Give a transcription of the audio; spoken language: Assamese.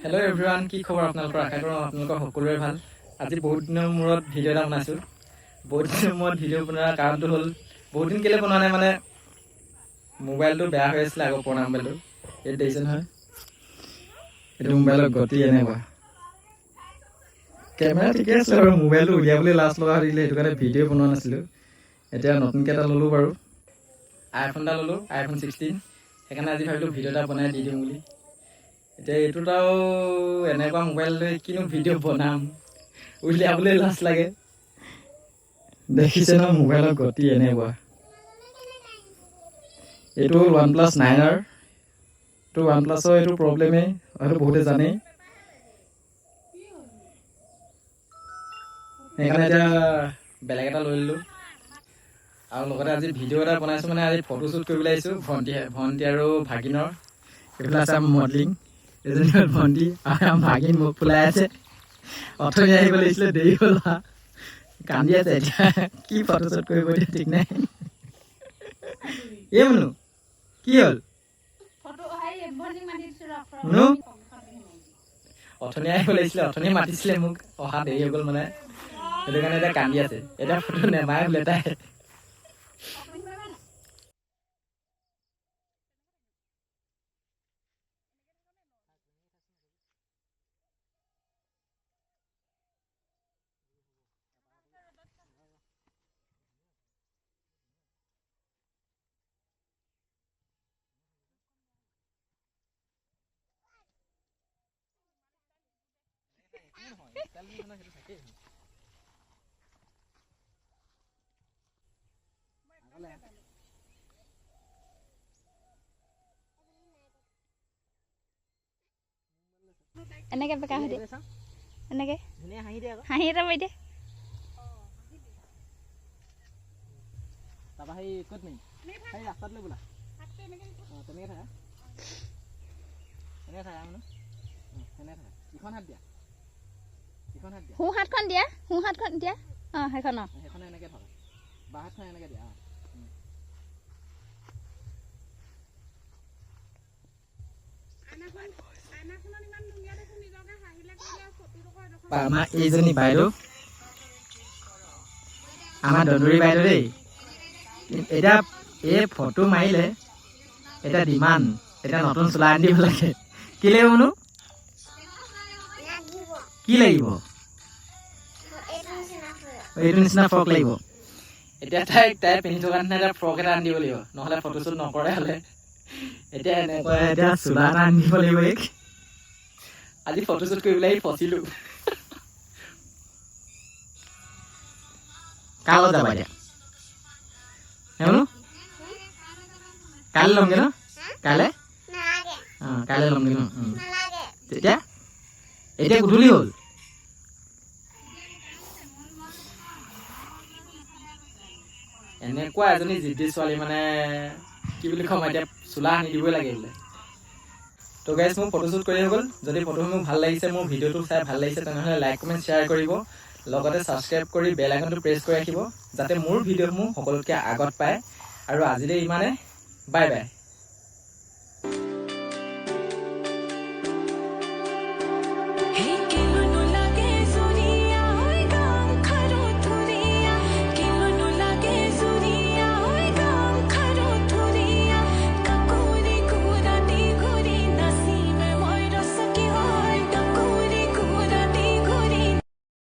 হেল্ল' এভৰিৱান, কি খবৰ আপোনালোকৰ? আশা কৰোঁ আপোনালোকৰ সকলোৰে ভাল। আজি বহুত দিনৰ মূৰত ভিডিঅ' এটা বনাইছোঁ। বহুত দিনৰ মূৰত ভিডিঅ' বনোৱাৰ কাৰণটো হ'ল, বহুত দিন কেলৈ বনোৱা নাই মানে মোবাইলটো বেয়া হৈ আছিলে, আগৰ পুৰণা মোবাইলটো। এইটো দেখিছে নহয়, এইটো মোবাইলৰ গতি এনেকুৱা। কেমেৰা ঠিকে আছিলে বাৰু, মোবাইলটো উলিয়াবলৈ লাজ লগা হৈ থাকিলে, সেইটো কাৰণে ভিডিঅ' বনোৱা নাছিলোঁ। এতিয়া নতুনকৈ এটা ল'লোঁ বাৰু, আইফোন এটা ল'লোঁ, iPhone 16। সেইকাৰণে আজি ভাবিলোঁ ভিডিঅ' এটা বনাই দি দিওঁ বুলি। এতিয়া এইটোত আৰু এনেকুৱা মোবাইল লৈ কিনো ভিডিঅ' বনাম, উলিয়াবলৈ লাজ লাগে। দেখিছে ন মোবাইলৰ গতি এনেকুৱা। এইটো হ'ল OnePlus 9R। এইটো OnePlus-ৰ এইটো প্ৰব্লেমেই, হয়তো বহুতে জানেই। সেইকাৰণে এতিয়া বেলেগ এটা লৈ ল'লোঁ। আৰু লগতে আজি ভিডিঅ' এটা বনাইছোঁ, মানে আজি ফটোশ্বুট কৰিবলৈ আহিছোঁ ভণ্টি আৰু ভাগিনৰ। এইফালে আছে মডেলিং, এজনী হ'ল ভণ্টি আৰু ভাগিন মুখ ফুলাই আছে। অথনি আহিব লাগিছিলে, দেৰি হ'ল, কান্দি আছে। এতিয়া কি ফটোশ্বুট কৰিব এতিয়া ঠিক নাই। এই মনো কি হ'ল? অথনি আহিব লাগিছিলে, অথনি মাতিছিলে মোক, অহা দেৰি হৈ গ'ল মানে, সেইটো কাৰণে এতিয়া কান্দি আছে। এতিয়া ফটো নেমাৰে বোলে তাই। এনেকে বেকা হৈ দিয়ে, এনেকে হাঁহি এটা মাৰি দিয়ে। তাৰপৰা সেই ক'ত নি সেই ৰাস্তাত লৈ বোলা তেনেকৈ থাকা, তেনেকৈ থাকা মানে তেনেকৈ থাকা। ইখন হাত দিয়া, ইখন হাত দিয়া, সোঁ হাতখন দিয়া, সোঁ হাতখন দিয়া। অঁ সেইখন, অঁ সেইখনে এনেকৈ থকা, বাঁ হাতখন এনেকৈ দিয়া। আমাৰ এইজনী বাইদেউ, আমাৰ দন্দুৰী বাইদেউ দেই। এতিয়া এই ফটো মাৰিলে এতিয়া ডিমাণ্ড, এতিয়া নতুন চোলা আনি দিব লাগে। কি লাগিব মনো? কি লাগিব? এইটো নিচিনা ফ্ৰক লাগিব। এতিয়া তাই পিন্ধি থকা নিচিনা এটা ফ্ৰক এটা আনি দিব লাগিব, নহ'লে ফটোশ্বুট নকৰে হ'লে। এতিয়া এনেকুৱা এতিয়া চোলা এটা আনি দিব লাগিব। এইক আজি ফটোশ্বুট কৰিবলৈ আহি ফচিলোঁ। কাৰ লগত যাবা এতিয়া? হেনো কাইলৈ ল'মগৈ ন? কাইলৈ অঁ কাইলৈ ল'মগৈ ন? তেতিয়া এতিয়া গধূলি হ'ল। এনেকুৱা এজনী জিদ্দি ছোৱালী, মানে কি বুলি ক'ম এতিয়া, চোলা আনি দিবই লাগে বোলে। তো গাইজ, মোৰ ফটোশ্বুট কৰি হৈ গ'ল। যদি ফটোসমূহ ভাল লাগিছে, মোৰ ভিডিঅ'টো চাই ভাল লাগিছে, তেনেহ'লে লাইক কমেণ্ট শ্বেয়াৰ কৰিব, লগতে ছাবস্ক্ৰাইব কৰি বেল আইকনটো প্ৰেছ কৰি ৰাখিব, যাতে মোৰ ভিডিঅ'সমূহ সকলোতকৈ আগত পায়। আৰু আজিলৈ ইমানে, বাই বাই।